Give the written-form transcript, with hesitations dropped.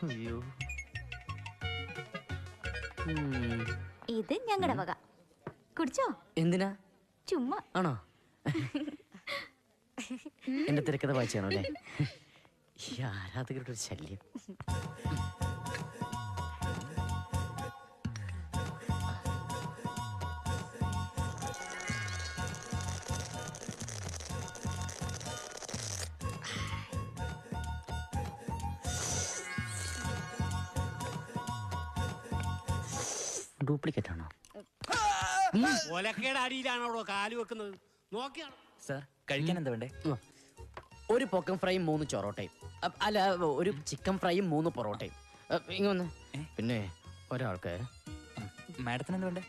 അയ്യോ, ഇത് ഞങ്ങളുടെ വക. കുടിച്ചോ? എന്തിനാ? ചുമ്മാ. ആണോ? എന്റെ തിരക്കഥ വായിച്ചാണോ അല്ലേ? ഈ ആരാധകരുടെ ഒരു ശല്യം. ഡ്യൂപ്ലിക്കേറ്റ് ആണോ? ഒലക്കേടടിയിലാണോ കാല് വെക്കുന്നത്? നോക്കിയാണ് സാർ, കഴിക്കാൻ എന്താ വേണ്ടേ? ഒരു പൊക്കൻ ഫ്രൈയും 3 ചൊറോട്ടയും. അല്ല, ഒരു ചിക്കൻ ഫ്രൈയും 3 പൊറോട്ടയും. ഇങ്ങനെ പിന്നെ ഒരാൾക്ക് മാഡത്തിന് എന്താ വേണ്ടേ?